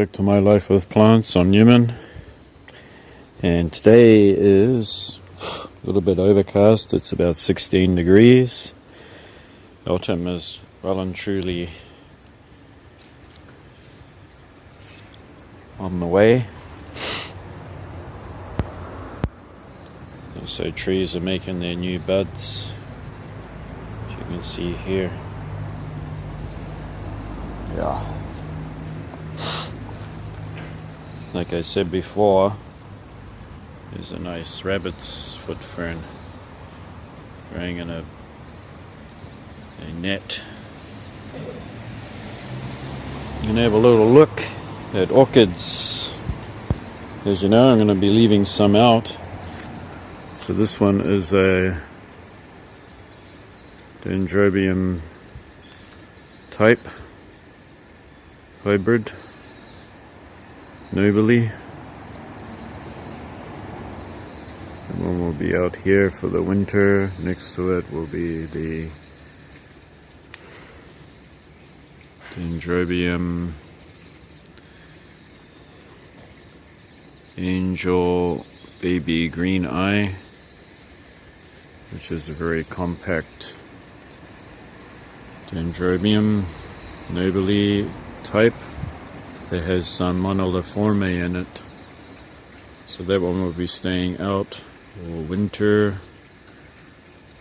back to My Life with Plants. I'm Newman, and today is a little bit overcast. It's about 16 degrees. Autumn is well and truly on the way. So trees are making their new buds, as you can see here. Yeah. Like I said before, there's a nice rabbit's foot fern growing in a net. You can have a little look at orchids. As you know, I'm going to be leaving some out. So this one is a Dendrobium type hybrid. Nobly. And one will be out here for the winter. Next to it will be the Dendrobium Angel Baby Green Eye, which is a very compact Dendrobium Nobly type. It has some monoliforme in it, so that one will be staying out for winter,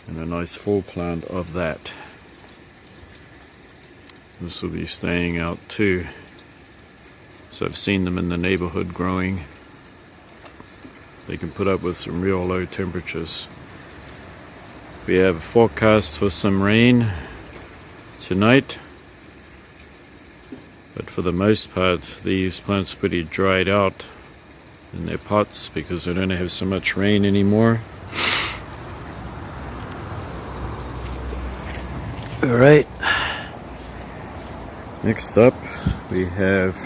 and a nice full plant of that. This will be staying out too. So I've seen them in the neighborhood growing. They can put up with some real low temperatures. We have a forecast for some rain tonight. But for the most part, these plants are pretty dried out in their pots because they don't have so much rain anymore. Alright. Next up, we have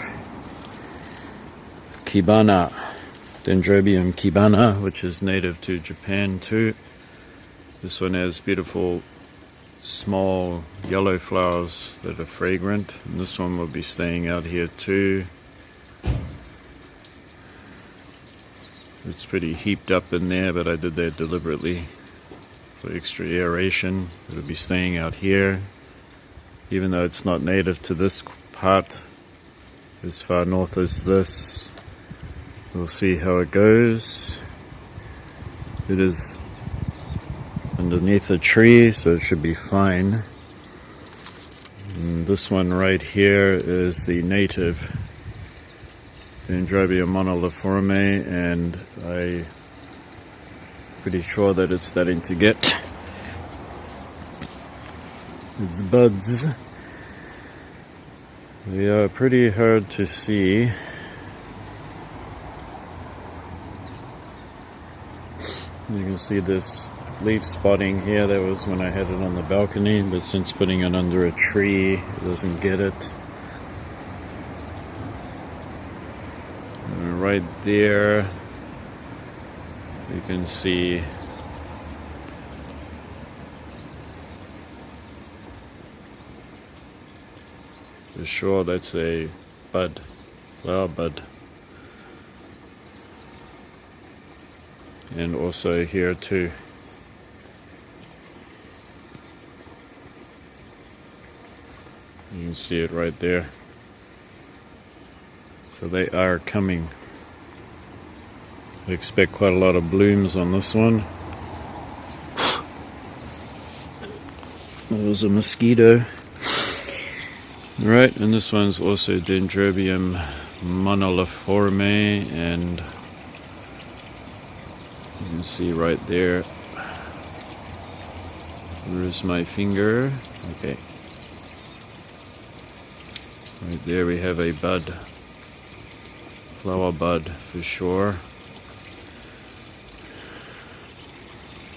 Kibana, Dendrobium Kibana, which is native to Japan too. This one has beautiful small yellow flowers that are fragrant, and this one will be staying out here too. It's pretty heaped up in there, but I did that deliberately for extra aeration. It'll be staying out here, even though it's not native to this part as far north as this. We'll see how it goes. It is underneath a tree, so it should be fine. And this one right here is the native Dendrobium monoliforme, and I'm pretty sure that it's starting to get its buds. They are pretty hard to see. You can see this leaf spotting here. That was when I had it on the balcony, but since putting it under a tree, it doesn't get it. And right there, you can see for sure that's a bud, flower bud. And also here too. You can see it right there. So they are coming. I expect quite a lot of blooms on this one. There was a mosquito. Right, and this one's also Dendrobium monoliforme, and you can see right there. Where's my finger? Okay. Right there we have a bud, flower bud for sure.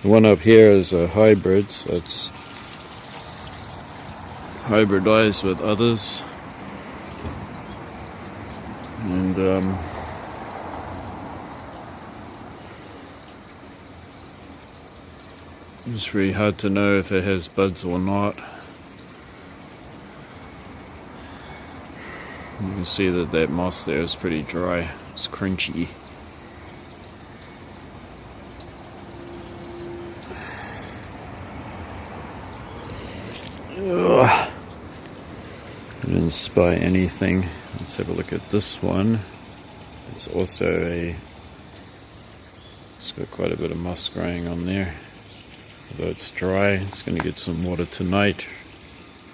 The one up here is a hybrid, so it's hybridized with others. And it's really hard to know if it has buds or not. You can see that that moss there is pretty dry. It's crunchy. Ugh. I didn't spy anything. Let's have a look at this one. It's also it's got quite a bit of moss growing on there. Although it's dry, it's going to get some water tonight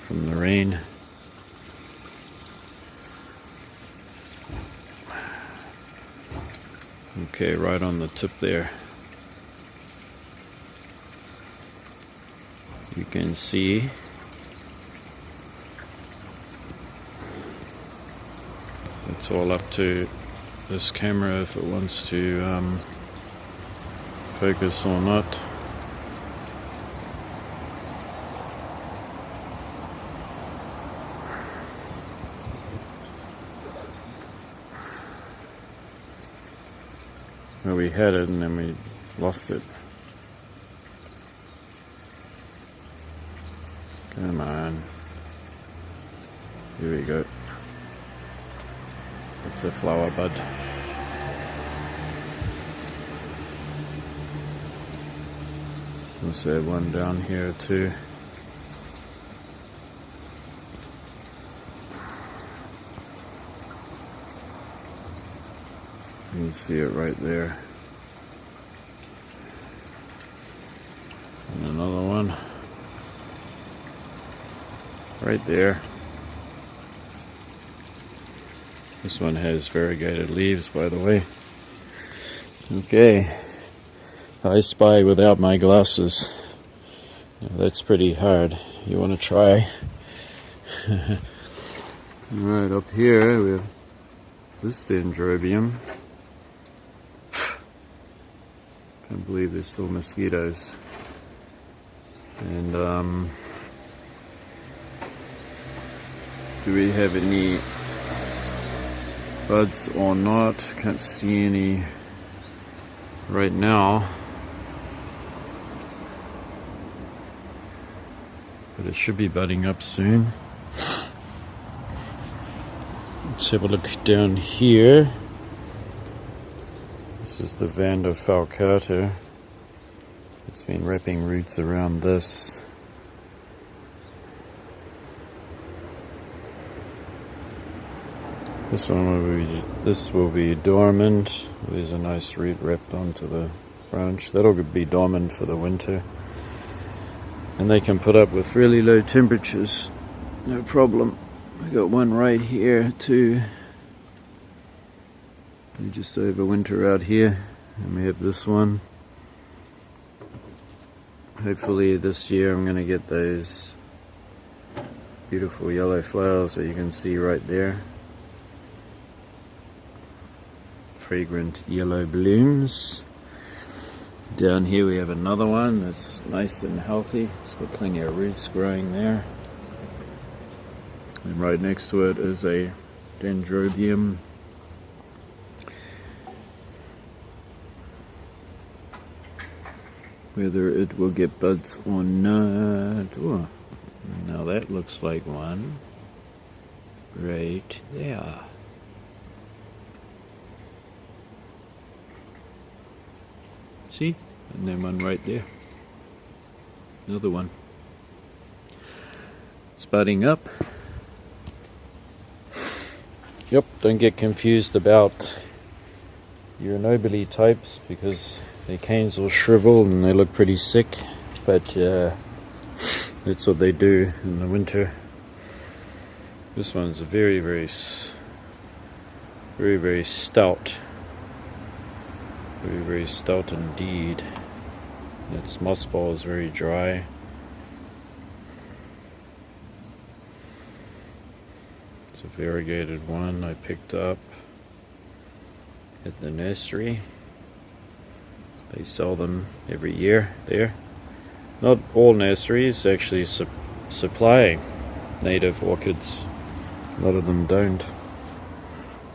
from the rain. Okay, right on the tip there. You can see it's all up to this camera if it wants to focus or not. Well, we had it and then we lost it. Come on. Here we go. It's a flower bud. Also one down here too. You can see it right there. And another one. Right there. This one has variegated leaves, by the way. Okay. I spy without my glasses. Now, that's pretty hard. You want to try? Right up here we have this dendrobium. Can't believe there's still mosquitoes. And do we have any buds or not? Can't see any right now, but it should be budding up soon. Let's have a look down here. This is the Vanda falcata. It's been wrapping roots around this. This will be dormant. There's a nice root wrapped onto the branch. That'll be dormant for the winter. And they can put up with really low temperatures. No problem. I got one right here too. They just overwinter out here. And we have this one. Hopefully this year I'm going to get those beautiful yellow flowers that you can see right there. Fragrant yellow blooms. Down here we have another one that's nice and healthy. It's got plenty of roots growing there. And right next to it is a dendrobium. Whether it will get buds or not. Oh, now that looks like one right there. See? And then one right there. Another one. It's budding up. Yep, don't get confused about your nobile types because their canes will shrivel and they look pretty sick. But that's what they do in the winter. This one's very, very stout. Very, very stout indeed. Its moss ball is very dry. It's a variegated one I picked up at the nursery. They sell them every year there. Not all nurseries actually supply native orchids. A lot of them don't.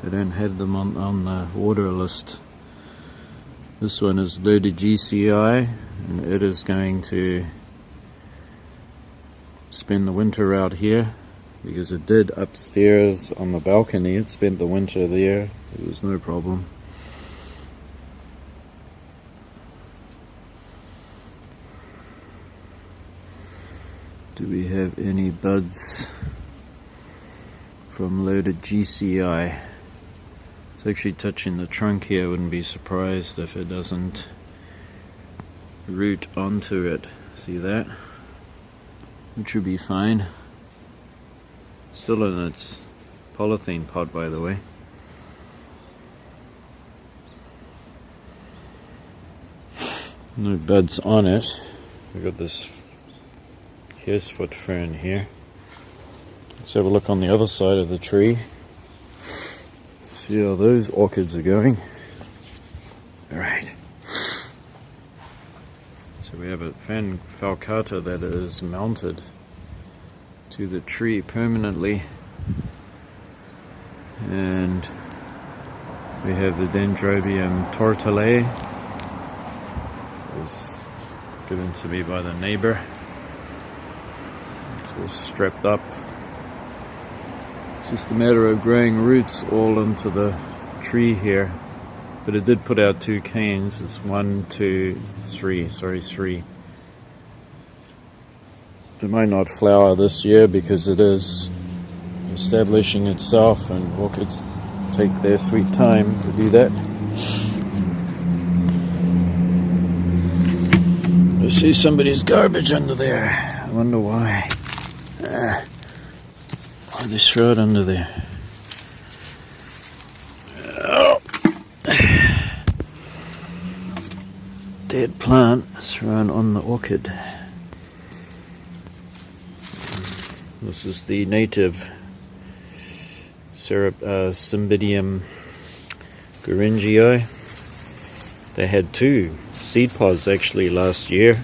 They don't have them on the order list. This one is loaded GCI, and it is going to spend the winter out here because it did upstairs on the balcony. It spent the winter there. It was no problem. Do we have any buds from loaded GCI? It's actually touching the trunk here. I wouldn't be surprised if it doesn't root onto it. See that? It should be fine. Still in its polythene pot, by the way. No buds on it. We've got this haresfoot fern here. Let's have a look on the other side of the tree. See how those orchids are going. Alright. So we have a fan falcata that is mounted to the tree permanently. And we have the Dendrobium tortulae. It was given to me by the neighbor. It's all strapped up. It's just a matter of growing roots all into the tree here. But it did put out 2 canes. It's 1, 2, 3. Sorry, 3. It might not flower this year because it is establishing itself, and orchids take their sweet time to do that. I see somebody's garbage under there. I wonder why. Why they throw it under there? Oh. Dead plant thrown on the orchid. This is the native Cymbidium Gueringii. They had 2 seed pods actually last year,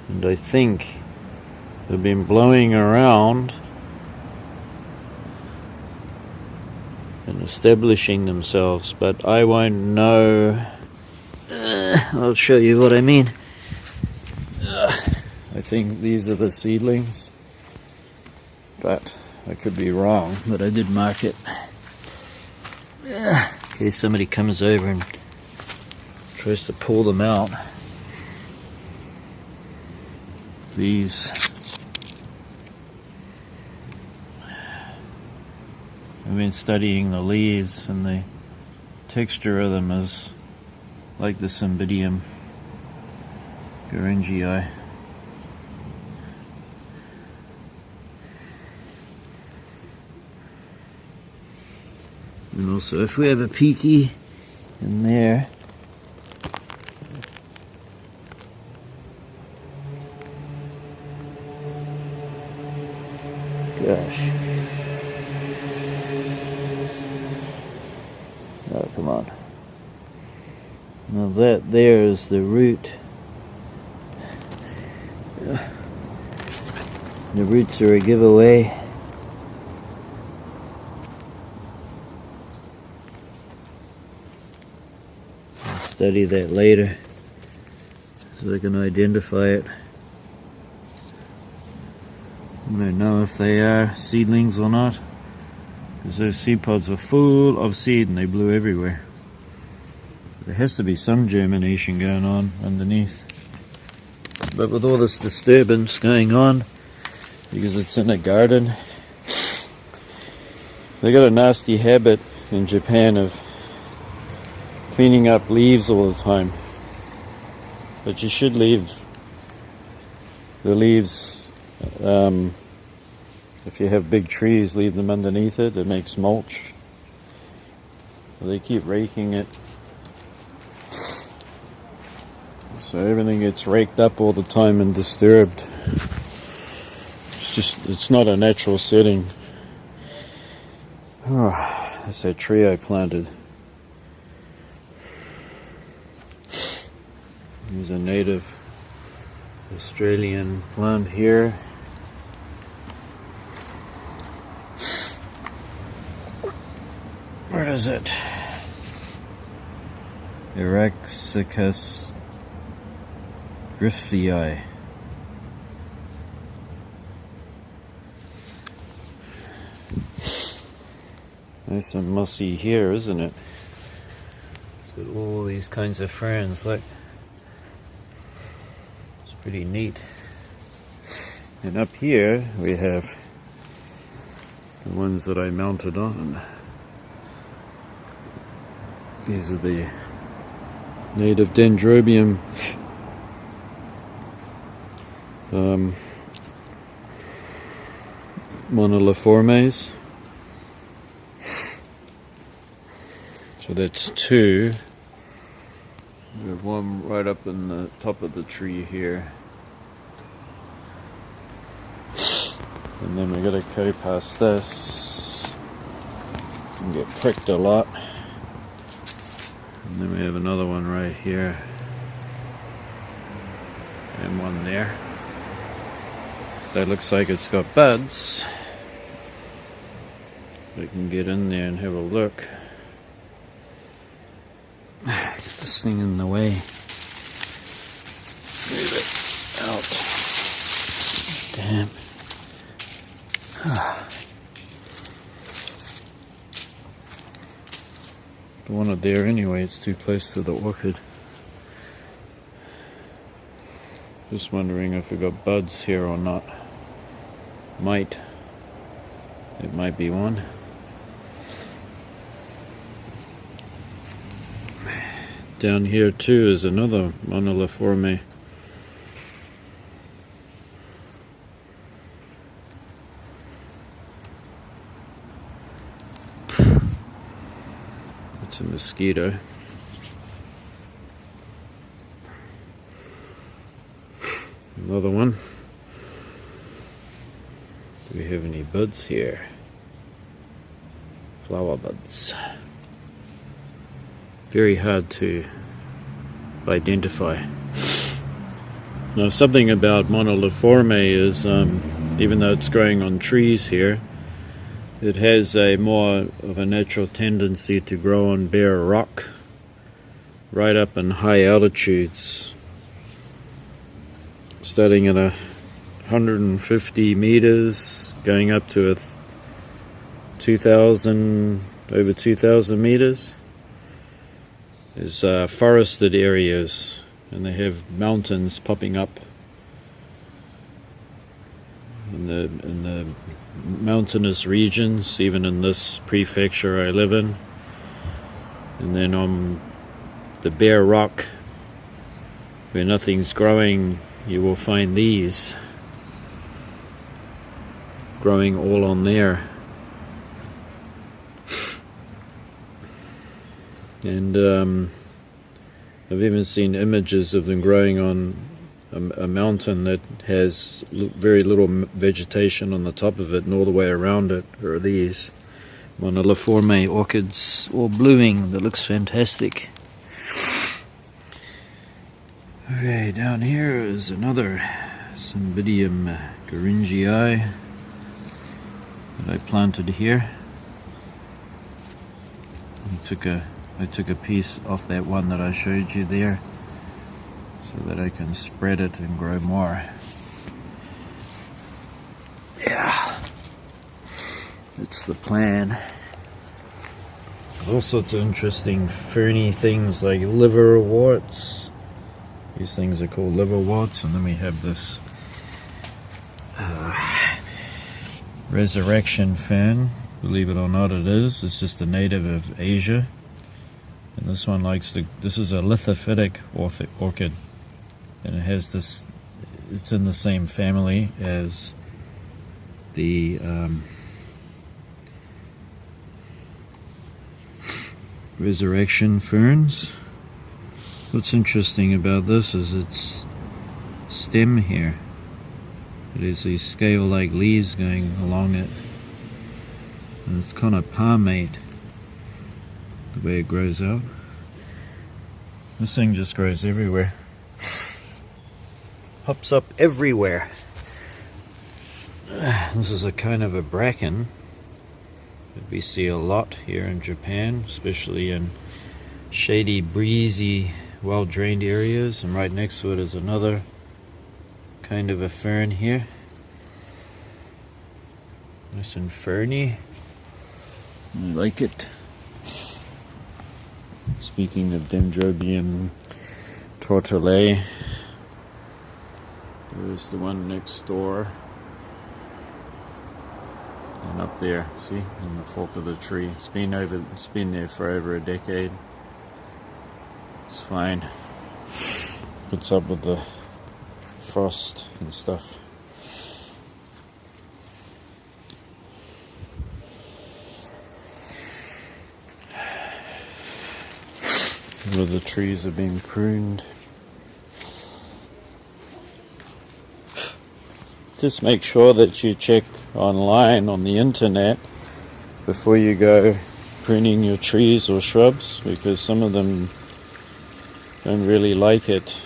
and I think they've been blowing around and establishing themselves, but I won't know. I'll show you what I mean. I think these are the seedlings, but I could be wrong, but I did mark it. In case somebody comes over and tries to pull them out. These I've been studying the leaves, and the texture of them is like the Cymbidium Gueringii. And also, if we have a peeky in there, gosh, oh come on, now that there is the root. The roots are a giveaway. Study that later so I can identify it. I don't know if they are seedlings or not, because those seed pods are full of seed and they blew everywhere. There has to be some germination going on underneath. But with all this disturbance going on, because it's in a garden, they got a nasty habit in Japan of cleaning up leaves all the time. But you should leave the leaves, if you have big trees, leave them underneath it. It makes mulch. They keep raking it, so everything gets raked up all the time and disturbed. It's not a natural setting. Oh, that's that tree I planted. Here's a native Australian plant here. Where is it? Erexicus griffii. Nice and mossy here, isn't it? It's got all these kinds of ferns, look. It's pretty neat. And up here we have the ones that I mounted on. These are the native dendrobium monoliformes. So that's two. We have one right up in the top of the tree here. And then we gotta go past this and get pricked a lot. And then we have another one right here. And one there. That looks like it's got buds. We can get in there and have a look. Get this thing in the way. Move it out. Damn. Don't want it there anyway, it's too close to the orchid. Just wondering if we got buds here or not. It might be one. Down here too is another monoliforme. It's a mosquito. Another one. Do we have any buds here? Flower buds. Very hard to identify. Now, something about monoliforme is, even though it's growing on trees here, it has a more of a natural tendency to grow on bare rock, right up in high altitudes, starting at 150 meters, going up to over 2,000 meters. There's forested areas, and they have mountains popping up in the mountainous regions, even in this prefecture I live in. And then on the bare rock, where nothing's growing, you will find these growing all on there. And I've even seen images of them growing on a mountain that has very little vegetation on the top of it, and all the way around it are these monoliforme orchids, all blooming. That looks fantastic. Okay, down here is another Cymbidium Garingii that I planted here. I took a piece off that one that I showed you there, so that I can spread it and grow more. Yeah, that's the plan. All sorts of interesting ferny things like liverworts. These things are called liverworts, and then we have this resurrection fern. Believe it or not, it is. It's just a native of Asia. And this one this is a lithophytic orchid. And it has this, it's in the same family as the resurrection ferns. What's interesting about this is its stem here. It has these scale-like leaves going along it. And it's kind of palmate, the way it grows out. This thing just grows everywhere. Pops up everywhere. This is a kind of a bracken that we see a lot here in Japan, especially in shady, breezy, well-drained areas. And right next to it is another kind of a fern here. Nice and ferny. I like it. Speaking of Dendrobium tortulae, there's the one next door. And up there, see, in the fork of the tree. It's been there for over a decade. It's fine. What's up with the frost and stuff? Where the trees are being pruned. Just make sure that you check online on the internet before you go pruning your trees or shrubs, because some of them don't really like it.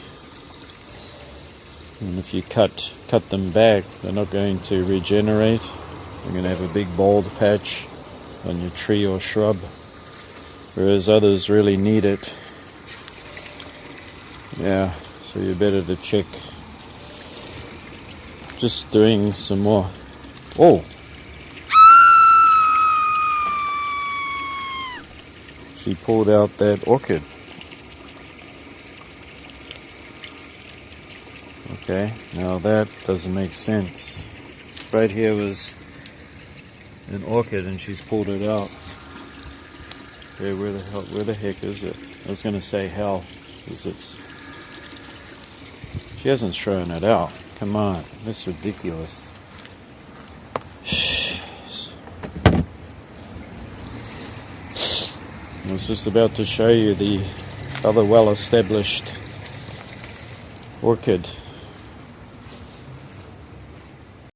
And if you cut them back, they're not going to regenerate. You're going to have a big bald patch on your tree or shrub, whereas others really need it. Yeah, so you're better to check. Just doing some more. Oh! She pulled out that orchid. Okay, now that doesn't make sense. Right here was an orchid and she's pulled it out. Okay, where the heck is it? I was gonna say hell, because she hasn't thrown it out. Come on, that's ridiculous. I was just about to show you the other well-established orchid.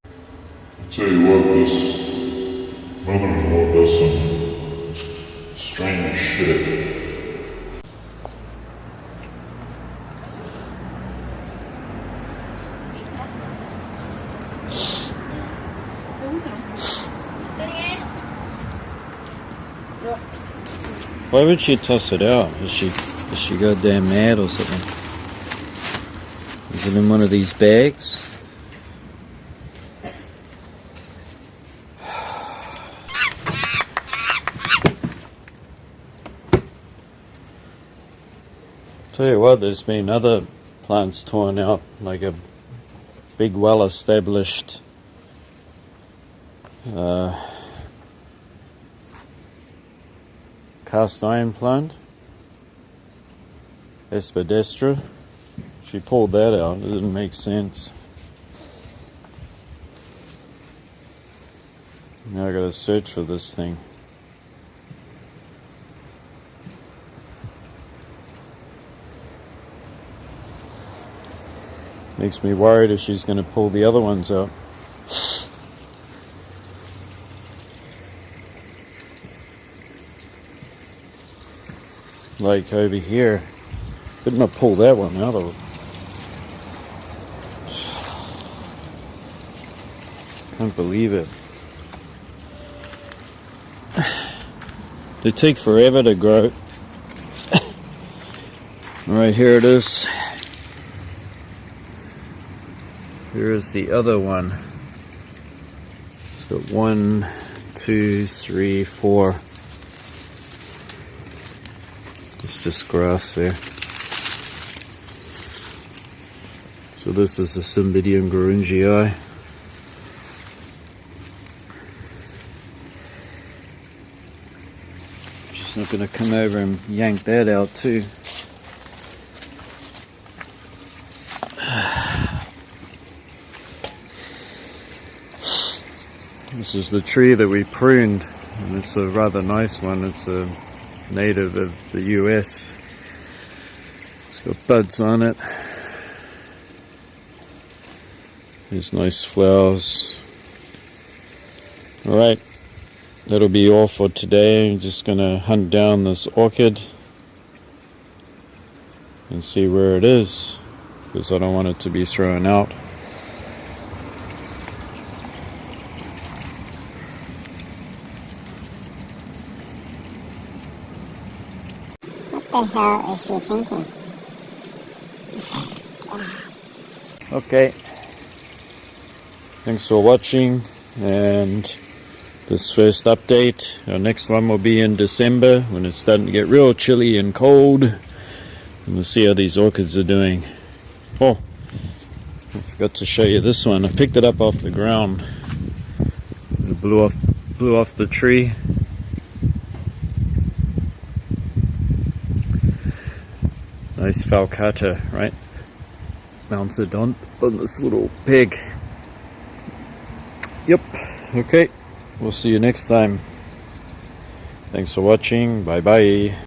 I tell you what, this mother-in-law does some strange shit. Why would she toss it out? Is she goddamn mad or something? Is it in one of these bags? Tell you what, there's been other plants torn out, like a big well-established cast iron plant, Aspidestra. She pulled that out. It didn't make sense. Now I gotta search for this thing. Makes me worried if she's gonna pull the other ones out. Like over here. Didn't I pull that one out of it? Can't believe it. They take forever to grow. Alright, here it is. Here is the other one. It's got 1, 2, 3, 4. It's just grass there. So this is the Cymbidium garungii. Just not going to come over and yank that out too. This is the tree that we pruned, and it's a rather nice one. It's a native of the US. It's got buds on it. There's nice flowers. Alright, that'll be all for today. I'm just gonna hunt down this orchid and see where it is, because I don't want it to be thrown out. What the hell is she thinking? Okay. Thanks for watching, and this first update. Our next one will be in December when it's starting to get real chilly and cold. And we'll see how these orchids are doing. Oh, I forgot to show you this one. I picked it up off the ground. It blew off the tree. Nice falcata, right? Mounted on this little peg. Yep. Okay. We'll see you next time. Thanks for watching. Bye bye.